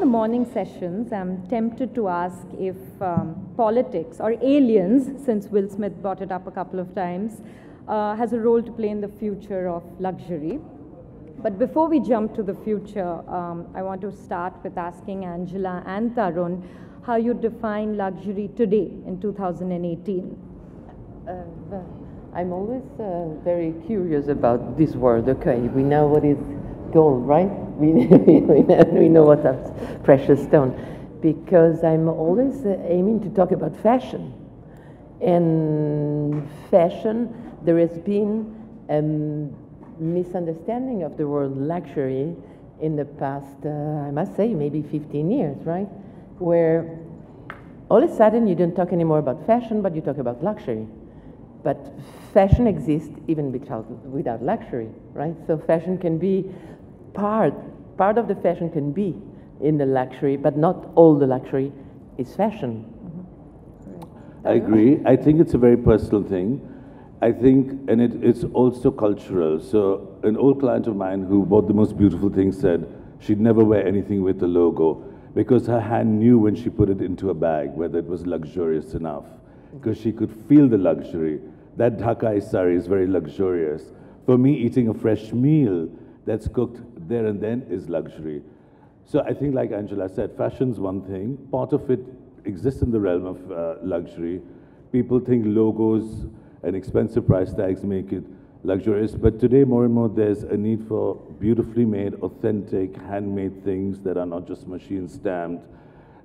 the morning sessions, I'm tempted to ask if politics or aliens, since Will Smith brought it up a couple of times, has a role to play in the future of luxury. But before we jump to the future, I want to start with asking Angela and Tarun how you define luxury today in 2018. I'm always very curious about this word. Okay, we know what is gold, right? We know what is precious stone. Because I'm always aiming to talk about fashion. And fashion, there has been a misunderstanding of the word luxury in the past, I must say, maybe 15 years, right? Where all of a sudden you don't talk anymore about fashion, but you talk about luxury. But fashion exists even without luxury, right? So fashion can be part of the fashion can be in the luxury, but not all the luxury is fashion. Mm-hmm. I agree. I think it's a very personal thing. I think, and it's also cultural. So an old client of mine who bought the most beautiful thing said she'd never wear anything with a logo because her hand knew when she put it into a bag whether it was luxurious enough, because she could feel the luxury. That Dhakai sari is very luxurious. For me, eating a fresh meal that's cooked there and then is luxury. So I think, like Angela said, fashion's one thing. Part of it exists in the realm of luxury. People think logos and expensive price tags make it luxurious, but today more and more there's a need for beautifully made, authentic, handmade things that are not just machine stamped,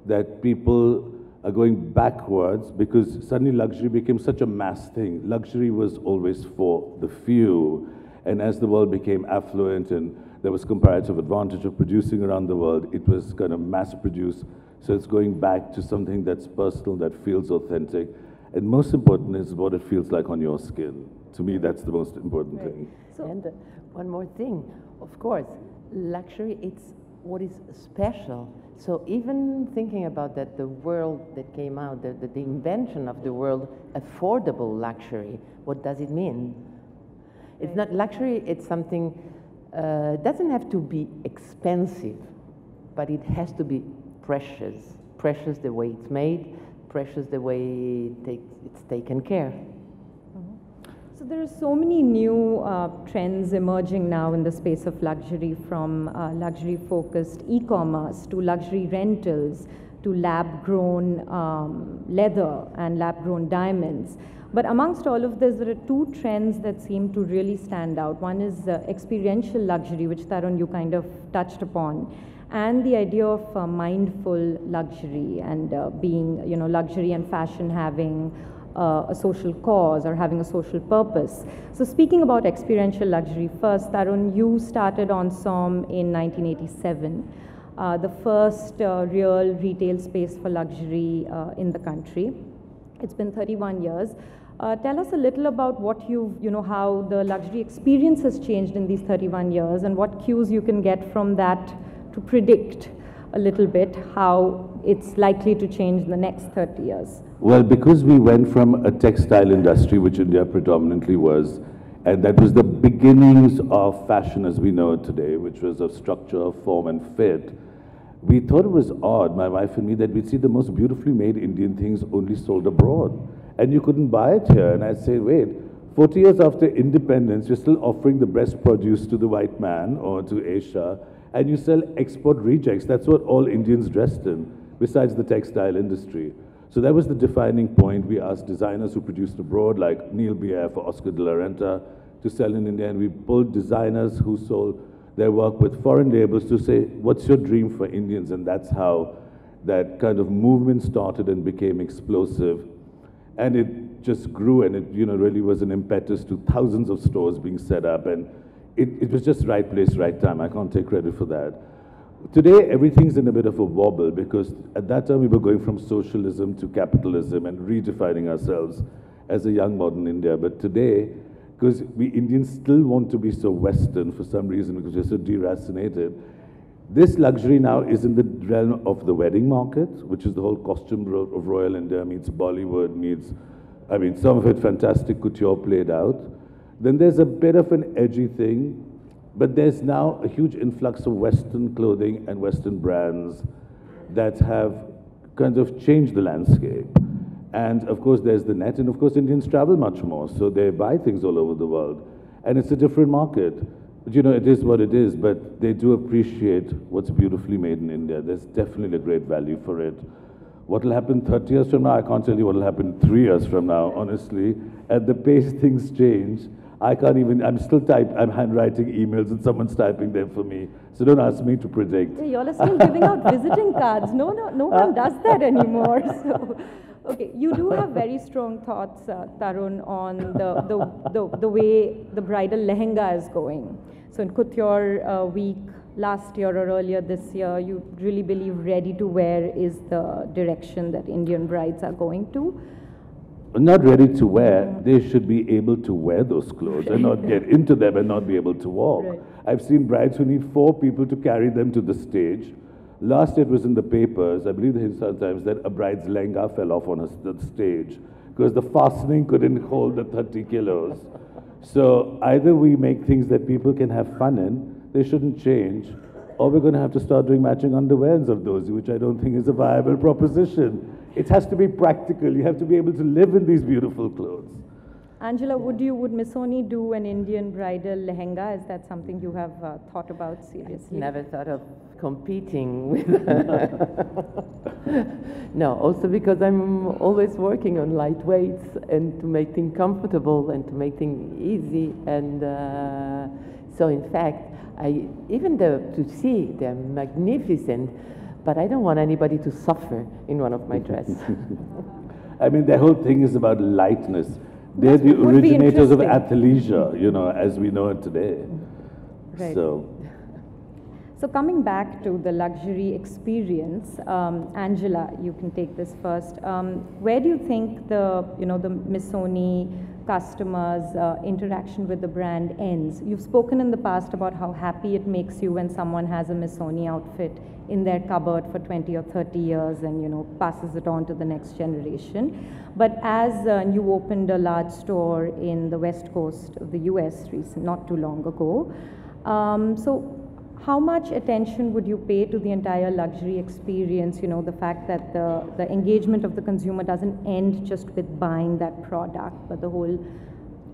that people are going backwards because suddenly luxury became such a mass thing. Luxury was always for the few, and as the world became affluent and there was comparative advantage of producing around the world, it was kind of mass produced. So it's going back to something that's personal, that feels authentic. And most important is what it feels like on your skin. To me, that's the most important thing. So, and one more thing, of course, luxury, it's what is special. So even thinking about that, the world that came out, the invention of the world, affordable luxury, what does it mean? It's not luxury, it's something, it doesn't have to be expensive, but it has to be precious. Precious the way it's made, precious the way it's taken care. So there are so many new trends emerging now in the space of luxury, from luxury-focused e-commerce to luxury rentals to lab-grown leather and lab-grown diamonds. But amongst all of this, there are two trends that seem to really stand out. One is experiential luxury, which Tarun, you kind of touched upon, and the idea of mindful luxury and being, luxury and fashion having a social cause or having a social purpose. So speaking about experiential luxury first, Tarun, you started Ensemble in 1987, the first real retail space for luxury in the country. It's been 31 years. Tell us a little about what how the luxury experience has changed in these 31 years and what cues you can get from that to predict a little bit how it's likely to change in the next 30 years. Well, because we went from a textile industry, which India predominantly was, and that was the beginnings of fashion as we know it today, which was of structure, form, and fit. We thought it was odd, my wife and me, that we'd see the most beautifully made Indian things only sold abroad. And you couldn't buy it here. And I'd say, wait, 40 years after independence, you're still offering the best produce to the white man or to Asia, and you sell export rejects. That's what all Indians dressed in, besides the textile industry. So that was the defining point. We asked designers who produced abroad, like Neil Bier for Oscar de la Renta, to sell in India, and we pulled designers who sold their work with foreign labels to say, what's your dream for Indians? And that's how that kind of movement started and became explosive. And it just grew, and it really was an impetus to thousands of stores being set up. And it was just right place, right time. I can't take credit for that. Today, everything's in a bit of a wobble, because at that time we were going from socialism to capitalism and redefining ourselves as a young modern India. But today, because we Indians still want to be so Western for some reason, because we're so deracinated, this luxury now is in the realm of the wedding market, which is the whole costume of Royal India meets Bollywood, meets, some of it fantastic couture played out. Then there's a bit of an edgy thing, but there's now a huge influx of Western clothing and Western brands that have kind of changed the landscape. And of course, there's the net, and of course, Indians travel much more, so they buy things all over the world. And it's a different market. But, you know, it is what it is, but they do appreciate what's beautifully made in India. There's definitely a great value for it. What will happen 30 years from now? I can't tell you what will happen 3 years from now, honestly. At the pace things change, I can't even, I'm handwriting emails and someone's typing them for me. So don't ask me to predict. Yeah, you all are still giving out visiting cards. No one does that anymore. So, okay, you do have very strong thoughts, Tarun, on the way the bridal lehenga is going. So in Couture Week last year or earlier this year, you really believe ready to wear is the direction that Indian brides are going to? Not ready to wear, they should be able to wear those clothes and not get into them and not be able to walk. Right. I've seen brides who need 4 people to carry them to the stage. Last it was in the papers, I believe the Hindustan Times, that a bride's lehenga fell off on the stage because the fastening couldn't hold the 30 kilos. So either we make things that people can have fun in, they shouldn't change, or we're going to have to start doing matching underwears of those, which I don't think is a viable proposition. It has to be practical. You have to be able to live in these beautiful clothes. Angela, would Missoni do an Indian bridal lehenga? Is that something you have thought about seriously? Never thought of competing with. No, also because I'm always working on lightweights and to make things comfortable and to make things easy. And so, in fact, even though to see they're magnificent, but I don't want anybody to suffer in one of my dresses. I mean, the whole thing is about lightness. They're the originators of athleisure, you know, as we know it today. Right. So coming back to the luxury experience, Angela, you can take this first. Where do you think the Missoni customers' interaction with the brand ends? You've spoken in the past about how happy it makes you when someone has a Missoni outfit in their cupboard for 20 or 30 years and, you know, passes it on to the next generation. But as you opened a large store in the West Coast of the US not too long ago, so how much attention would you pay to the entire luxury experience, you know, the fact that the engagement of the consumer doesn't end just with buying that product, but the whole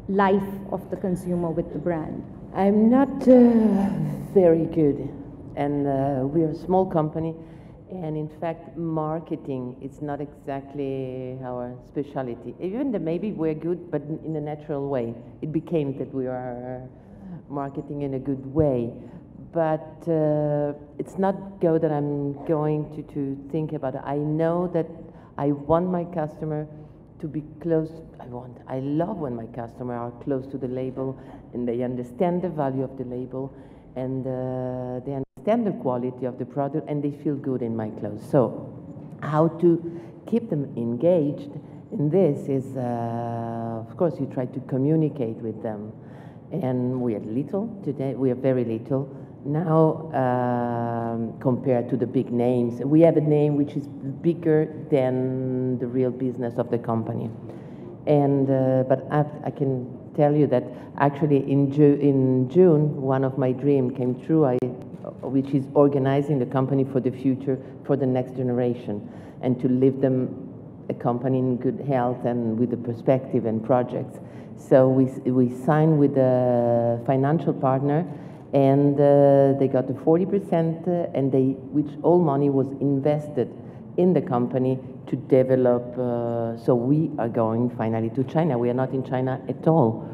life of the consumer with the brand? I'm not very good, and we're a small company, and in fact, marketing is not exactly our specialty. Even though maybe we're good, but in a natural way. It became that we are marketing in a good way. But it's not go that I'm going to think about it. I know that I want my customer to be close. I love when my customers are close to the label and they understand the value of the label and they understand the quality of the product and they feel good in my clothes. So how to keep them engaged in this is, of course, you try to communicate with them. And we are little today. We are very little. Now, compared to the big names, we have a name which is bigger than the real business of the company. And but I can tell you that actually in June, one of my dreams came true. Which is organizing the company for the future, for the next generation, and to leave them a company in good health and with a perspective and projects. So we signed with a financial partner. And they got the 40%, and which all money was invested in the company to develop. So we are going finally to China. We are not in China at all.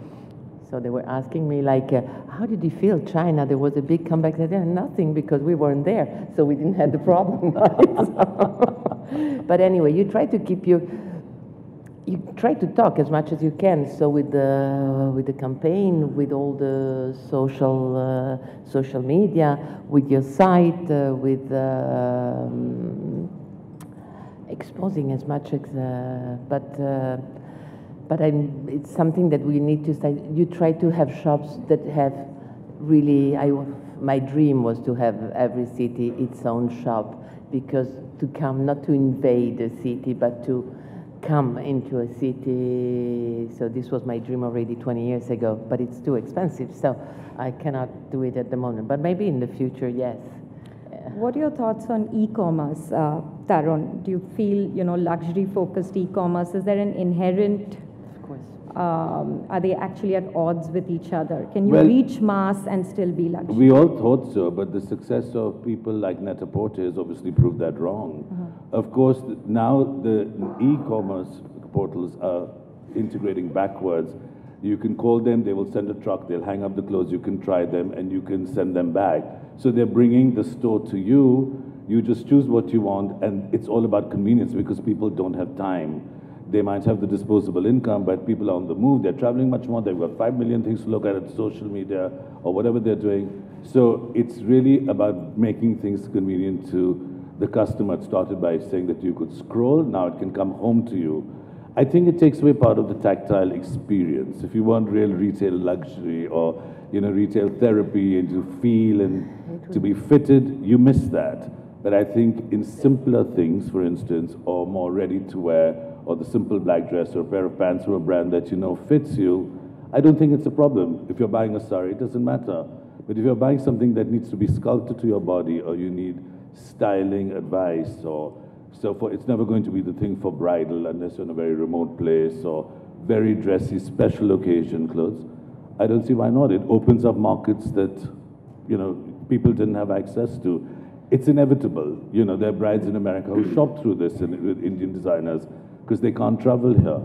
So they were asking me like, how did you feel China? There was a big comeback. I said, nothing, because we weren't there, so we didn't have the problem. Right? But anyway, you try to keep you try to talk as much as you can. So with the campaign, with all the social media, with your site, with exposing as much as, but it's something that we need to say. You try to have shops that have really. My dream was to have every city its own shop, because to come not to invade a city, but to come into a city. So this was my dream already 20 years ago, but it's too expensive, so I cannot do it at the moment. But maybe in the future, yes. What are your thoughts on e-commerce, Tarun? Do you feel, luxury-focused e-commerce, is there an inherent, Of course. are they actually at odds with each other? Can you Well, reach mass and still be luxury? We all thought so, but the success of people like Net-a-Porter has obviously proved that wrong. Of course, now the e-commerce portals are integrating backwards. You can call them, they will send a truck, they'll hang up the clothes, you can try them, and you can send them back. So they're bringing the store to you, you just choose what you want, and it's all about convenience because people don't have time. They might have the disposable income, but people are on the move, they're traveling much more, they've got 5 million things to look at social media or whatever they're doing. So it's really about making things convenient to the customer. It started by saying that you could scroll, now it can come home to you. I think it takes away part of the tactile experience. If you want real retail luxury or retail therapy and to feel and to be fitted, you miss that. But I think in simpler things, for instance, or more ready to wear, or the simple black dress or a pair of pants from a brand that fits you, I don't think it's a problem. If you're buying a sari, it doesn't matter. But if you're buying something that needs to be sculpted to your body, or you need styling advice, or so forth, it's never going to be the thing for bridal unless you're in a very remote place or very dressy, special occasion clothes. I don't see why not. It opens up markets that, people didn't have access to. It's inevitable. There are brides in America who shop through this with Indian designers because they can't travel here.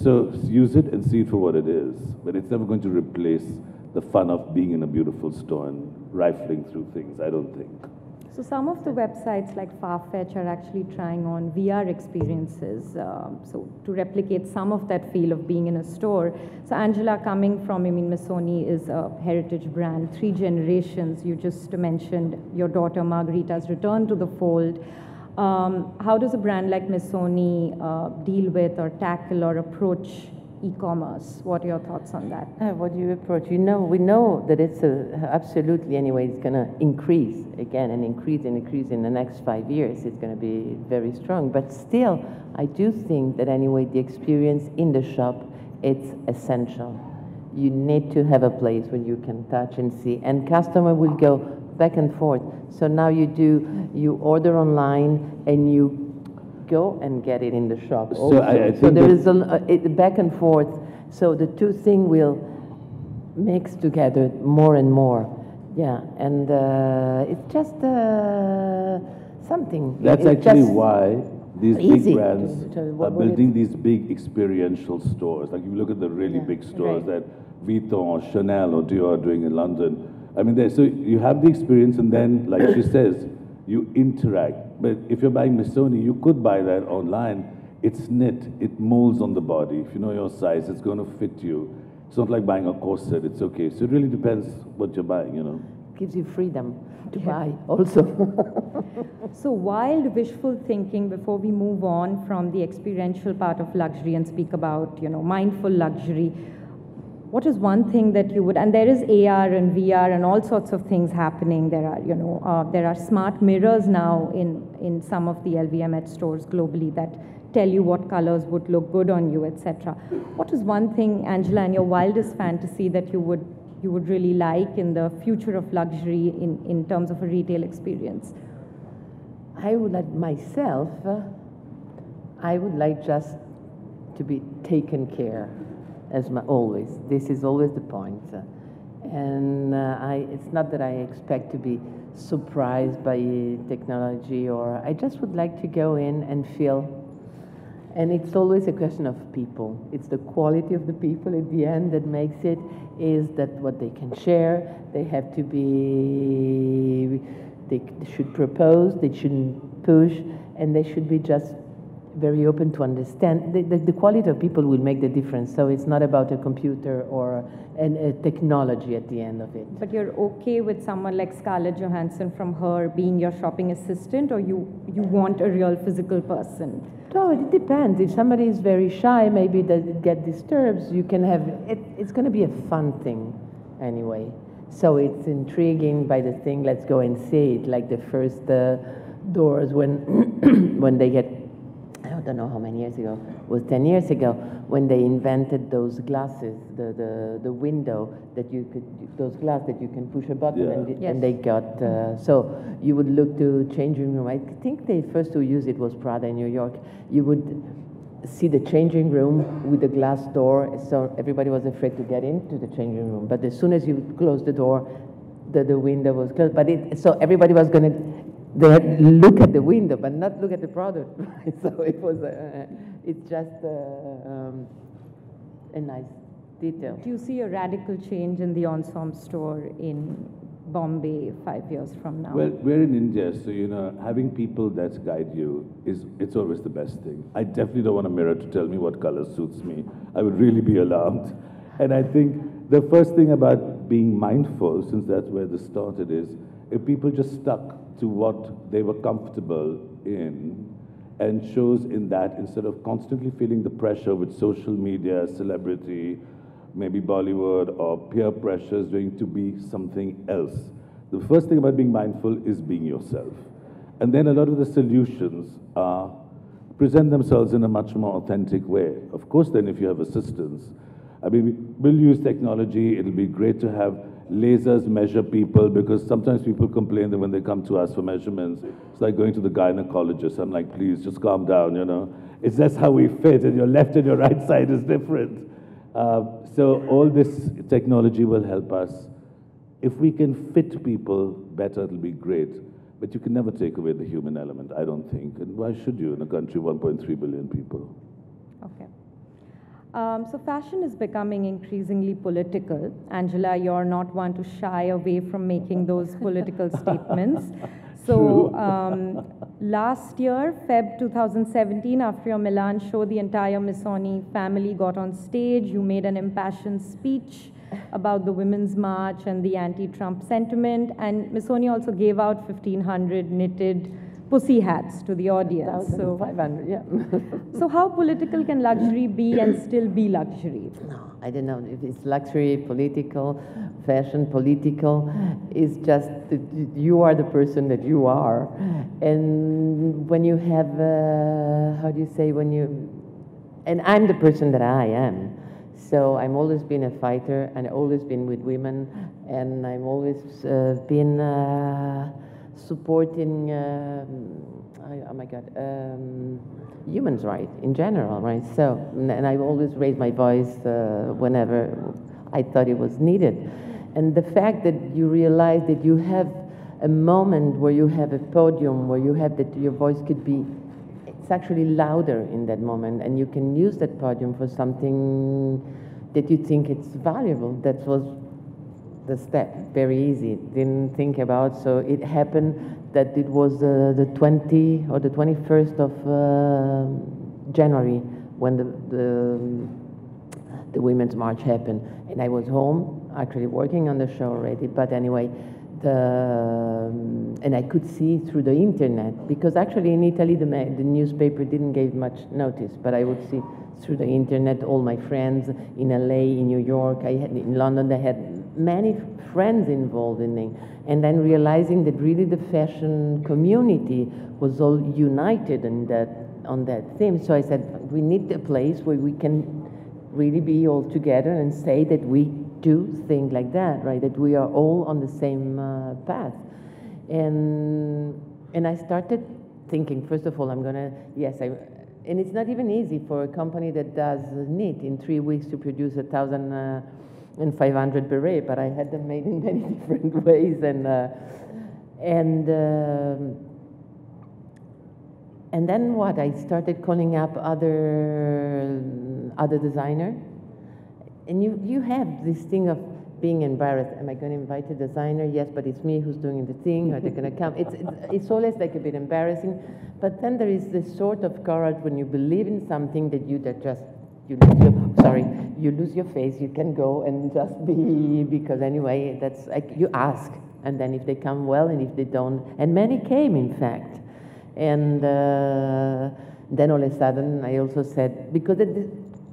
So use it and see it for what it is. But it's never going to replace the fun of being in a beautiful store and rifling through things, I don't think. So some of the websites like Farfetch are actually trying on VR experiences, so to replicate some of that feel of being in a store. So Angela, coming from, Missoni is a heritage brand, 3 generations. You just mentioned your daughter Margarita's return to the fold. How does a brand like Missoni deal with or tackle or approach e-commerce? What are your thoughts on that? What do you approach? We know that it's absolutely, anyway, it's going to increase again and increase in the next 5 years. It's going to be very strong. But still, I do think that anyway, the experience in the shop, it's essential. You need to have a place where you can touch and see, and customer will go back and forth. So now you order online and you go and get it in the shop. So I think there is a back and forth. So the two things will mix together more and more. Yeah, and it's just something. That's it's actually why these easy big brands are building these big experiential stores. Like if you look at the really big stores that Vuitton or Chanel or Dior are doing in London. So you have the experience, and then, like she says, you interact. But if you're buying Missoni, you could buy that online. It's knit, it molds on the body. If you know your size, it's going to fit you. It's not like buying a corset, it's okay. So it really depends what you're buying, Gives you freedom to buy also. So wild wishful thinking before we move on from the experiential part of luxury and speak about, mindful luxury. What is one thing that you would, and there is AR and VR and all sorts of things happening. There are, there are smart mirrors now in some of the LVMH stores globally that tell you what colors would look good on you, etc. What is one thing, Angela, in your wildest fantasy that you would really like in the future of luxury in terms of a retail experience? I would like myself, I would like just to be taken care always. This is always the point. And it's not that I expect to be surprised by technology, or I just would like to go in and feel. And it's always a question of people. It's the quality of the people at the end that makes it, is that what they can share. They have to be, they should propose, they shouldn't push, and they should be just very open to understand. The quality of people will make the difference. So it's not about a computer or a technology at the end of it. But you're okay with someone like Scarlett Johansson from Her being your shopping assistant, or you want a real physical person? No, it depends. If somebody is very shy, maybe they get disturbed. You can have it's going to be a fun thing anyway. So it's intriguing by the thing. Let's go and see it. Like the first doors when when they get I don't know how many years ago, it was 10 years ago, when they invented those glasses, the window that you could, those glass that you can push a button and they got, so you would look to changing room. I think the first to use it was Prada in New York. You would see the changing room with the glass door, so everybody was afraid to get into the changing room. But as soon as you close the door, the window was closed. But so everybody was going to, they had to look at the window, but not look at the product. Right? So it was, it's just a nice detail. Do you see a radical change in the Ensemble store in Bombay 5 years from now? Well, we're in India, so having people that guide you it's always the best thing. I definitely don't want a mirror to tell me what color suits me. I would really be alarmed. And I think the first thing about being mindful, since that's where this started, is if people just stuck to what they were comfortable in and chose in that instead of constantly feeling the pressure with social media, celebrity, maybe Bollywood or peer pressures doing to be something else. The first thing about being mindful is being yourself. And then a lot of the solutions present themselves in a much more authentic way. Of course, then if you have assistance, I mean, we'll use technology. It'll be great to have lasers measure people, because sometimes people complain that when they come to us for measurements, it's like going to the gynecologist. I'm like, please, just calm down, It's just how we fit, and your left and your right side is different. So all this technology will help us. If we can fit people better, it'll be great. But you can never take away the human element, I don't think. And why should you in a country of 1.3 billion people? Okay. So fashion is becoming increasingly political. Angela, you're not one to shy away from making those political statements. So last year, Feb 2017, after your Milan show, the entire Missoni family got on stage. You made an impassioned speech about the Women's March and the anti-Trump sentiment. And Missoni also gave out 1,500 knitted pussy hats to the audience. 1,500, yeah. So how political can luxury be and still be luxury? No, I don't know if it's luxury, political, fashion, political. It's just that you are the person that you are. And when you have, how do you say, and I'm the person that I am. So I'm always been a fighter, and I've always been with women, and I'm always been supporting, oh my God, human rights in general, right? So, and I've always raised my voice whenever I thought it was needed. And the fact that you realize that you have a moment where you have a podium, where you have that your voice could be, it's actually louder in that moment, and you can use that podium for something that you think it's valuable. That was the step, very easy, didn't think about. So it happened that it was the 20 or the 21st of January when the Women's March happened. And I was home, actually working on the show already, but anyway, and I could see through the internet, because actually in Italy the newspaper didn't give much notice, but I would see through the internet all my friends in LA, in New York, in London, I had many friends involved in it. And then realizing that really the fashion community was all united in on that theme. So I said, we need a place where we can really be all together and say that we do things like that, right? That we are all on the same path. And I started thinking, first of all, I'm gonna, and it's not even easy for a company that does knit in 3 weeks to produce 1,500 beret, but I had them made in many different ways, and then what? I started calling up other designers, and you have this thing of being embarrassed. Am I going to invite a designer? Yes, but it's me who's doing the thing. Are they going to come? It's always like a bit embarrassing. But then there is this sort of courage when you believe in something that you lose your face. You can go and just be, because anyway, that's like you ask, and then if they come, well, and if they don't, and many came, in fact. And then all of a sudden, I also said, because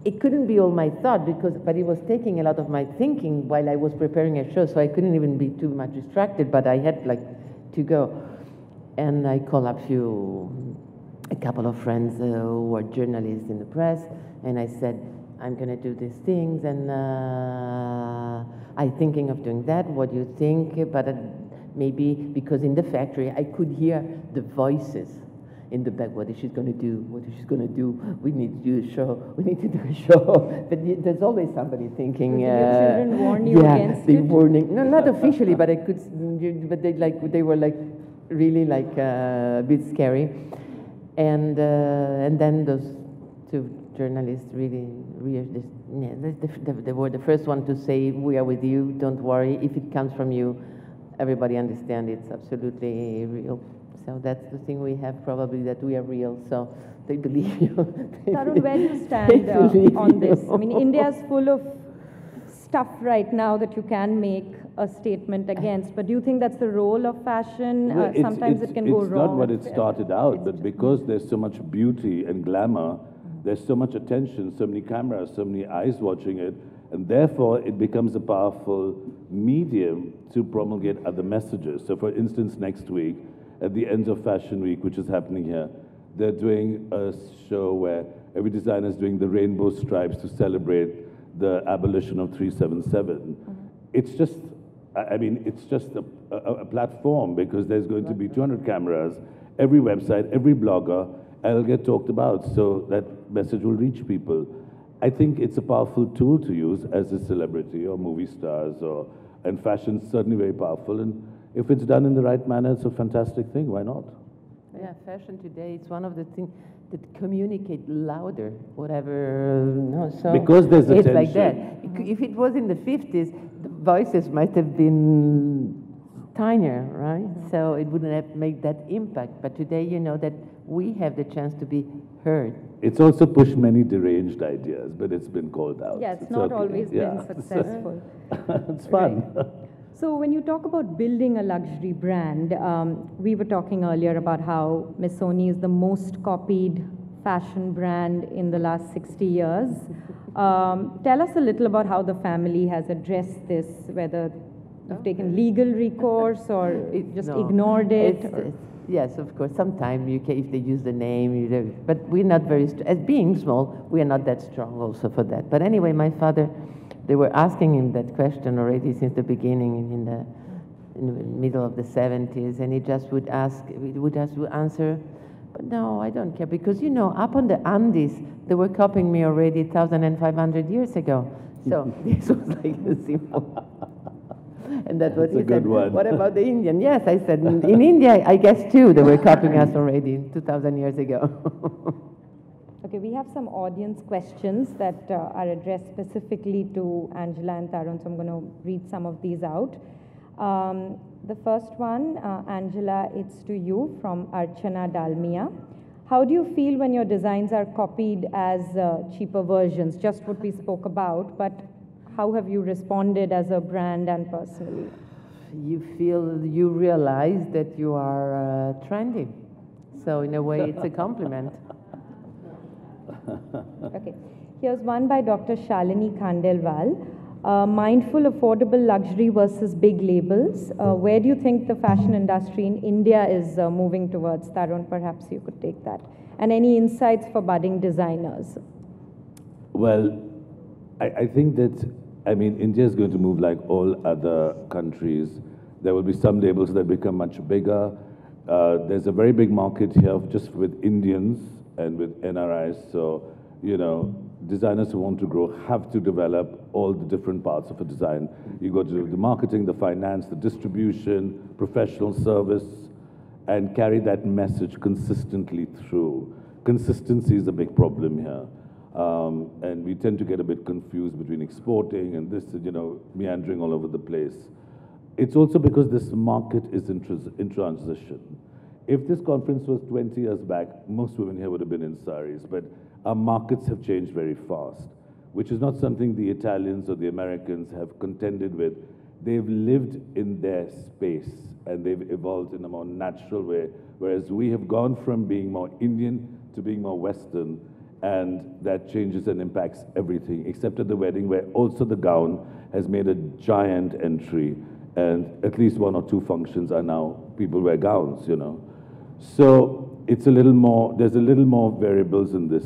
it couldn't be all my thought, but it was taking a lot of my thinking while I was preparing a show, so I couldn't even be too much distracted, but I had like to go. And I called up few a couple of friends who were journalists in the press, and I said, I'm going to do these things, and I'm thinking of doing that. What do you think? But maybe because in the factory I could hear the voices in the back. What is she going to do? What is she going to do? We need to do a show. We need to do a show. But there's always somebody thinking. Did your children warn you against they it? warning. No, not officially, but I could. But they were like really like a bit scary. And then those two journalists really they were the first one to say, we are with you, don't worry, if it comes from you, everybody understands it's absolutely real. So that's the thing we have, probably, that we are real, so they believe you. Tarun, where do you stand on this? I mean, India is full of stuff right now that you can make a statement against, but do you think that's the role of fashion? Well, sometimes it can go wrong. It's not what it started out, but because there's so much beauty and glamour, there's so much attention, so many cameras, so many eyes watching it, and therefore it becomes a powerful medium to promulgate other messages. So for instance, next week, at the end of Fashion Week, which is happening here, they're doing a show where every designer is doing the rainbow stripes to celebrate the abolition of 377. It's just, I mean, it's just a platform, because there's going to be 200 cameras, every website, every blogger, and it'll get talked about, so that message will reach people. I think it's a powerful tool to use as a celebrity or movie stars, and fashion's certainly very powerful, and if it's done in the right manner, it's a fantastic thing. Why not? Yeah, fashion today, it's one of the things that communicate louder, whatever. No, so because there's it's attention. like that. If it was in the 50s, the voices might have been tinier, right? So it wouldn't have made that impact. But today, you know that we have the chance to be heard. It's also pushed many deranged ideas, but it's been called out. Yeah, it's not okay. always been successful. It's fun. Right. So when you talk about building a luxury brand, we were talking earlier about how Missoni is the most copied fashion brand in the last 60 years. Tell us a little about how the family has addressed this, whether you've taken legal recourse or just ignored it. Yes, of course. Sometimes you can, if they use the name, but we're not very, as being small, we are not that strong also for that. But anyway, my father, they were asking him that question already since the beginning in the middle of the 70s, and he just would answer, but no, I don't care, because, you know, up on the Andes, they were copying me already 1,500 years ago. So this was like a simple. And that was a good one. What about the Indian? Yes, I said, in India, I guess too, they were copying us already 2,000 years ago. Okay, we have some audience questions that are addressed specifically to Angela and Tarun, so I'm going to read some of these out. The first one, Angela, it's to you from Archana Dalmia. How do you feel when your designs are copied as cheaper versions? Just what we spoke about, but how have you responded as a brand and personally? You realize that you are trending. So in a way, it's a compliment. Okay, here's one by Dr. Shalini Khandelwal. Mindful, affordable luxury versus big labels. Where do you think the fashion industry in India is moving towards? Tarun, perhaps you could take that. And any insights for budding designers? Well, I think that, I mean, India is going to move like all other countries. There will be some labels that become much bigger. There's a very big market here just with Indians and with NRIs. So, you know, designers who want to grow have to develop all the different parts of a design. You go to the marketing, the finance, the distribution, professional service, and carry that message consistently through. Consistency is a big problem here. And we tend to get a bit confused between exporting and this, you know, meandering all over the place. It's also because this market is in transition. If this conference was 20 years back, most women here would have been in saris, but our markets have changed very fast, which is not something the Italians or the Americans have contended with. They've lived in their space and they've evolved in a more natural way, whereas we have gone from being more Indian to being more Western, and that changes and impacts everything, except at the wedding, where also the gown has made a giant entry, and at least one or two functions are now people wear gowns, you know. So it's a little more, there's a little more variables in this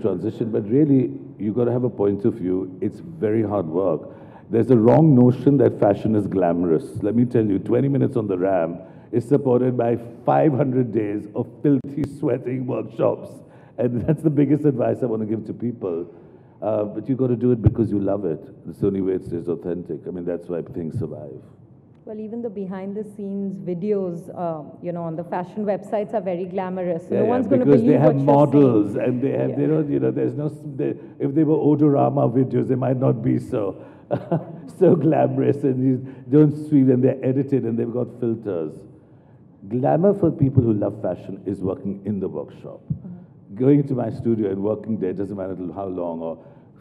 transition, but really, you've got to have a point of view. It's very hard work. There's a wrong notion that fashion is glamorous. Let me tell you, 20 minutes on the ramp is supported by 500 days of filthy, sweating workshops. And that's the biggest advice I want to give to people. But you've got to do it because you love it. It's the only way it stays authentic. I mean, that's why things survive. Well, even the behind-the-scenes videos, you know, on the fashion websites are very glamorous. So Yeah, no yeah, one's going to because believe they have what models you're saying. and they have, Yeah. they don't, you know, there's no, if they were odorama videos, they might not be so, so glamorous and you don't sweep and they're edited and they've got filters. Glamour for people who love fashion is working in the workshop. Going to my studio and working there, doesn't matter how long, or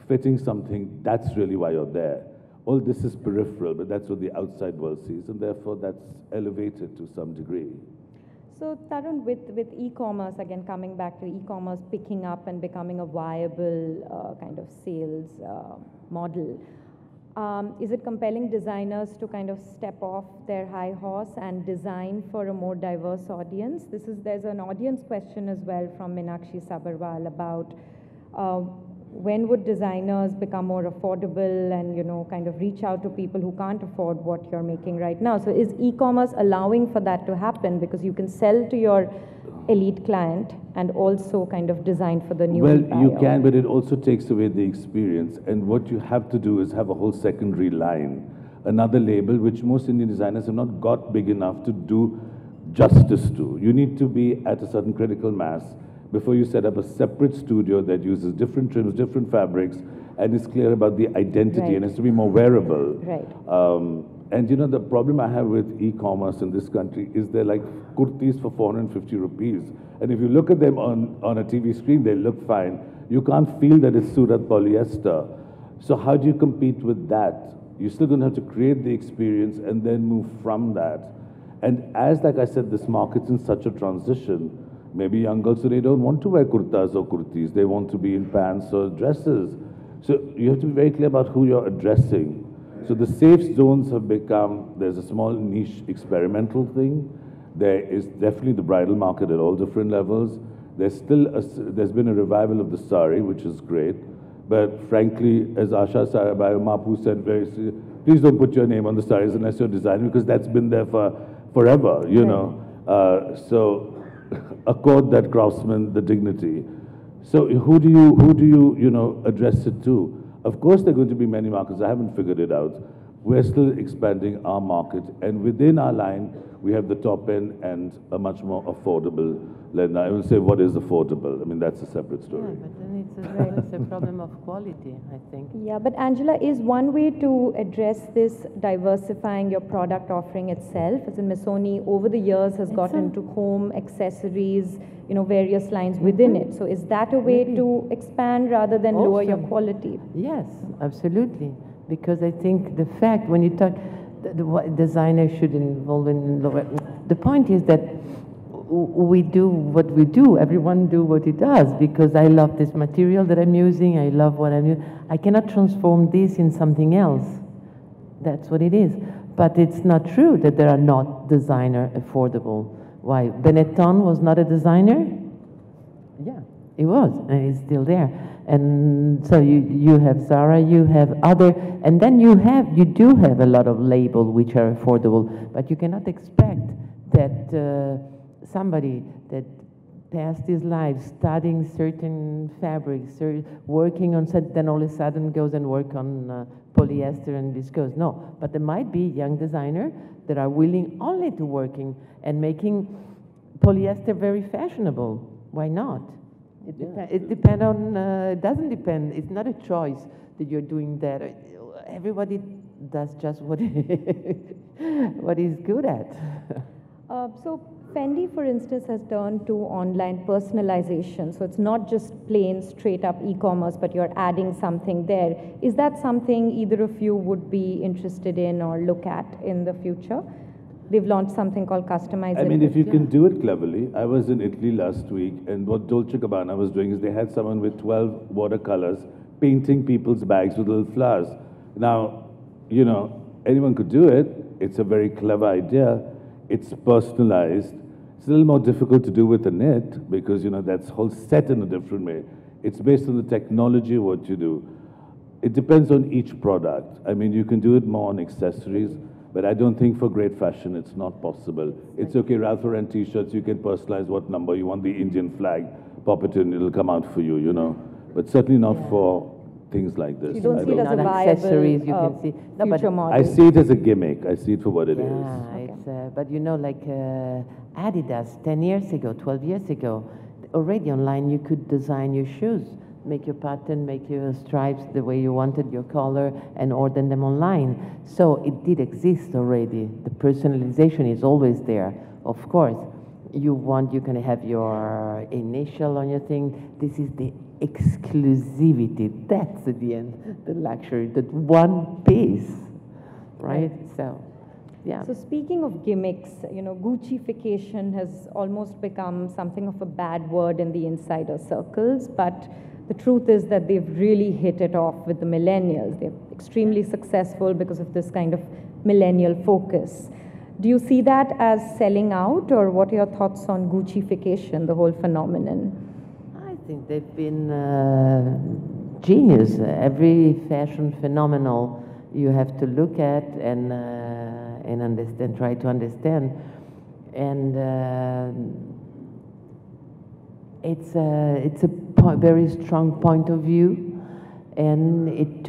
fitting something, that's really why you're there. All this is peripheral, but that's what the outside world sees, and therefore that's elevated to some degree. So Tarun, with e-commerce, again coming back to e-commerce picking up and becoming a viable kind of sales model, is it compelling designers to kind of step off their high horse and design for a more diverse audience? There's an audience question as well from Meenakshi Sabarwal about when would designers become more affordable and, you know, kind of reach out to people who can't afford what you're making right now? So is e-commerce allowing for that to happen, because you can sell to your elite client and also kind of design for the new Well, buyer? you can, but it also takes away the experience. And what you have to do is have a whole secondary line, another label, which most Indian designers have not got big enough to do justice to. You need to be at a certain critical mass before you set up a separate studio that uses different trims, different fabrics, and is clear about the identity, Right. and has to be more wearable. Right. And you know, the problem I have with e-commerce in this country is they're like kurtis for 450 rupees. And if you look at them on a TV screen, they look fine. You can't feel that it's Surat polyester. So how do you compete with that? You're still going to have to create the experience and then move from that. And as, like I said, this market's in such a transition, maybe young girls today don't want to wear kurtas or kurtis. They want to be in pants or dresses. So you have to be very clear about who you're addressing. So the safe zones have become, there's a small niche experimental thing. There is definitely the bridal market at all different levels. There's been a revival of the sari, which is great. But frankly, as Asha Sarabai Mapu said, please don't put your name on the saris unless you're designing, because that's been there for forever, you know. So accord that craftsman the dignity. So who do you know, address it to? Of course, there are going to be many markets. I haven't figured it out. We're still expanding our market, and within our line, we have the top end and a much more affordable lehenga. I will say, what is affordable? I mean, that's a separate story. Yeah, but then it's a problem of quality, I think. Yeah, but Angela, is one way to address this diversifying your product offering itself? As in Missoni, over the years, has gotten into home accessories, you know, various lines within it. So is that a way to expand rather than lower your quality? Yes, absolutely. Because I think the fact, when you talk, the designer should involve in the point is that we do what we do. Everyone do what he does, because I love this material that I'm using. I love what I'm using. I cannot transform this in something else. That's what it is. But it's not true that there are not designer affordable. Why? Benetton was not a designer? Yeah, it was, and it's still there. And so you have Zara, you have other, and then you do have a lot of labels which are affordable, but you cannot expect that somebody that passed his life studying certain fabrics, working on set, then all of a sudden goes and work on polyester and viscose. No, but there might be young designers that are willing only to working and making polyester very fashionable. Why not? It depends on, it doesn't depend, it's not a choice that you're doing that. Everybody does just what he's good at. So Fendi, for instance, has turned to online personalization. So it's not just plain straight up e-commerce, but you're adding something there. Is that something either of you would be interested in or look at in the future? They've launched something called Customize. I mean, if you can do it cleverly. I was in Italy last week, and what Dolce & Gabbana was doing is they had someone with 12 watercolors painting people's bags with little flowers. Now, you know, anyone could do it. It's a very clever idea. It's personalized. It's a little more difficult to do with a knit because, you know, that's whole set in a different way. It's based on the technology of what you do. It depends on each product. I mean, you can do it more on accessories, but I don't think for great fashion it's not possible. It's okay, Ralph Lauren t-shirts, you can personalize what number you want, the Indian flag, pop it in, it'll come out for you, you know. But certainly not for things like this. You don't see it as a Not viable accessories, you can see. No, but future model. I see it as a gimmick. I see it for what it is. Yeah, it's, but you know, like Adidas 10 years ago, 12 years ago, already online you could design your shoes, make your pattern, make your stripes the way you wanted, your color, and order them online. So it did exist already. The personalization is always there. Of course, you can have your initial on your thing. This is the exclusivity. That's at the end, the luxury, that one piece, right? So, yeah. So speaking of gimmicks, you know, Guccification has almost become something of a bad word in the insider circles, but the truth is that they've really hit it off with the millennials. They're extremely successful because of this kind of millennial focus. Do you see that as selling out, or what are your thoughts on Guccification, the whole phenomenon? I think they've been genius. Every fashion phenomenal you have to look at and understand, try to understand. And it's a very strong point of view, and it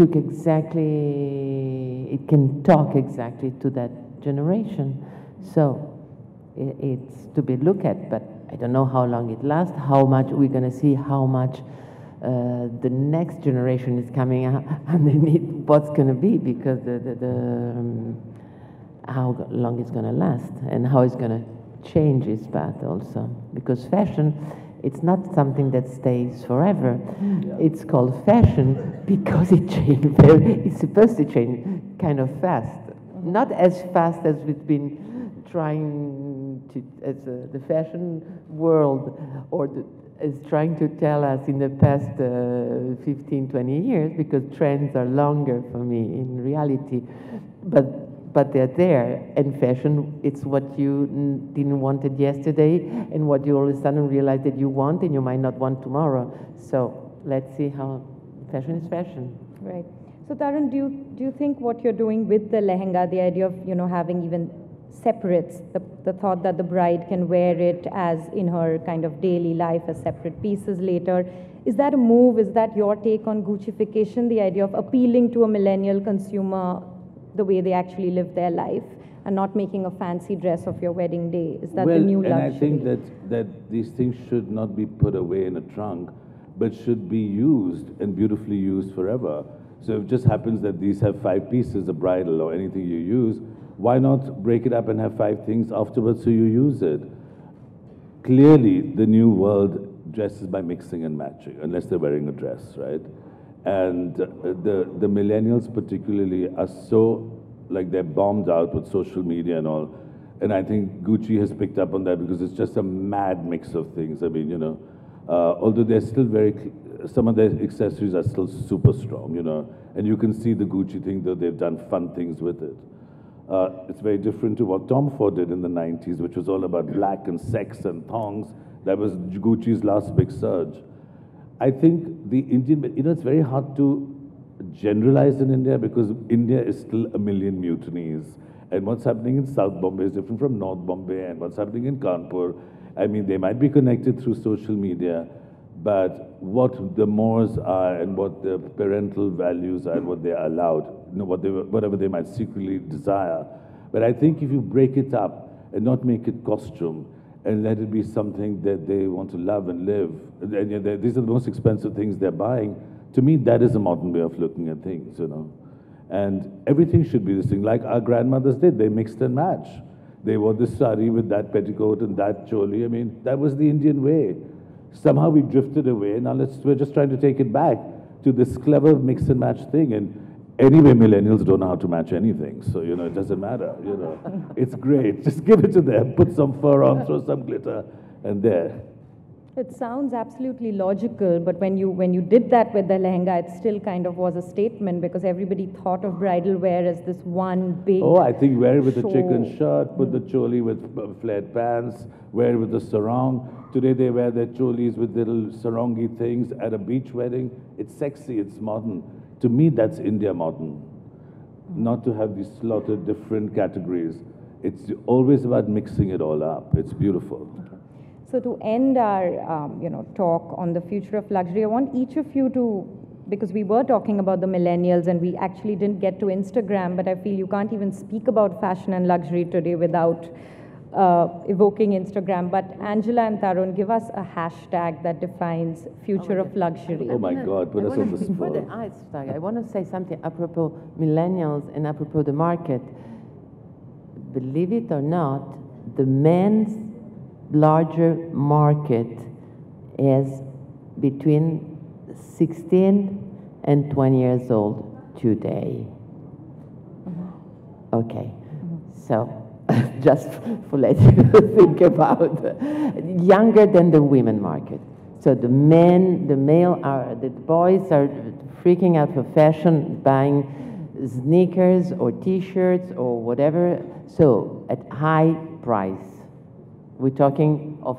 can talk exactly to that generation. So it's to be looked at, but I don't know how long it lasts, how much we're going to see, how much the next generation is coming out underneath what's going to be, because how long it's going to last and how it's going to change its path also. Because fashion, it's not something that stays forever. Yeah. It's called fashion because it changes. It's supposed to change kind of fast. Not as fast as we've been trying to, as the fashion world is trying to tell us in the past 15, 20 years, because trends are longer for me in reality. But they're there, and fashion, it's what you didn't want it yesterday, and what you all of a sudden realize that you want, and you might not want tomorrow. So let's see how fashion is fashion. Right. So Tarun, do you think what you're doing with the lehenga, the idea of, you know, having even separates, the thought that the bride can wear it as in her kind of daily life as separate pieces later, is that a move? Is that your take on Guccification, the idea of appealing to a millennial consumer the way they actually live their life, and not making a fancy dress of your wedding day? Is that the new luxury? And I think that these things should not be put away in a trunk, but should be used and beautifully used forever. So if it just happens that these have 5 pieces, a bridal or anything you use, why not break it up and have 5 things afterwards so you use it? Clearly, the new world dresses by mixing and matching, unless they're wearing a dress, right? And the millennials particularly are so, like, they're bombed out with social media and all. And I think Gucci has picked up on that because it's just a mad mix of things. I mean, you know, although they're still some of their accessories are still super strong, you know. And you can see the Gucci thing, though they've done fun things with it. It's very different to what Tom Ford did in the 90s, which was all about black and sex and thongs. That was Gucci's last big surge. I think the Indian, you know, it's very hard to generalize in India because India is still a million mutinies. And what's happening in South Bombay is different from North Bombay, and what's happening in Kanpur. I mean, they might be connected through social media, but what the mores are and what the parental values are and what they're allowed, you know, whatever they might secretly desire. But I think if you break it up and not make it costume, and let it be something that they want to love and live. And these are the most expensive things they're buying. To me, that is a modern way of looking at things, you know. And everything should be this thing, like our grandmothers did. They mixed and matched. They wore this sari with that petticoat and that choli. I mean, that was the Indian way. Somehow we drifted away. Now we're just trying to take it back to this clever mix and match thing. And anyway, millennials don't know how to match anything, so, you know, it doesn't matter, you know. It's great. Just give it to them, put some fur on, throw some glitter, and there. It sounds absolutely logical, but when you did that with the lehenga, it still kind of was a statement because everybody thought of bridal wear as this one big. Oh, I think wear it with show. a chicken shirt, put the choli with flared pants, wear it with the sarong. Today they wear their cholis with little sarongi things at a beach wedding. It's sexy, it's modern. To me, that's India modern. Not to have these slaughtered different categories. It's always about mixing it all up. It's beautiful. So to end our talk on the future of luxury, I want each of you to, because we were talking about the millennials and we actually didn't get to Instagram, but I feel you can't even speak about fashion and luxury today without evoking Instagram. But Angela and Tarun, give us a hashtag that defines future of luxury. Oh my God, put us on the For the spot. hashtag, I want to say something apropos millennials and apropos the market. Believe it or not, the men's larger market is between 16 and 20 years old today. Okay, so just for let you think about younger than the women market. So the boys are freaking out for fashion, buying sneakers or t-shirts or whatever, so at high price. We're talking of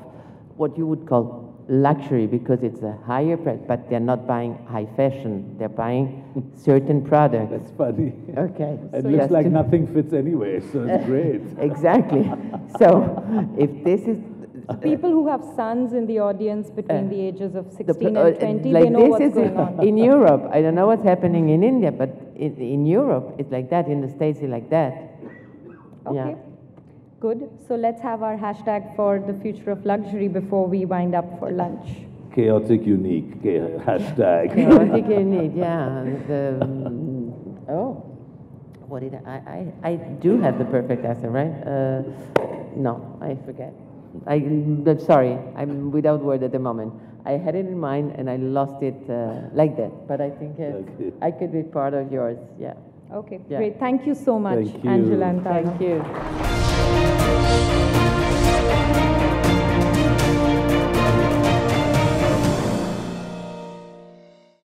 what you would call luxury because it's a higher price, but they're not buying high fashion. They're buying certain products. That's funny. Okay. It So looks just like to- nothing fits anyway, so it's great. Exactly. So if this is People who have sons in the audience between the ages of 16 the- and 20, like they know this what's is going on. in Europe. I don't know what's happening in India, but in Europe it's like that. In the States it's like that. Okay. Yeah. Good. So let's have our hashtag for the future of luxury before we wind up for lunch. Chaotic unique, hashtag. Chaotic you need, yeah. What did I do have the perfect answer, right? No, I forget. I'm sorry, I'm without word at the moment. I had it in mind and I lost it like that, but I think Okay. I could be part of yours, yeah. Okay, Yeah. great. Thank you so much, Thank you. Angela and Tarun. Thank you.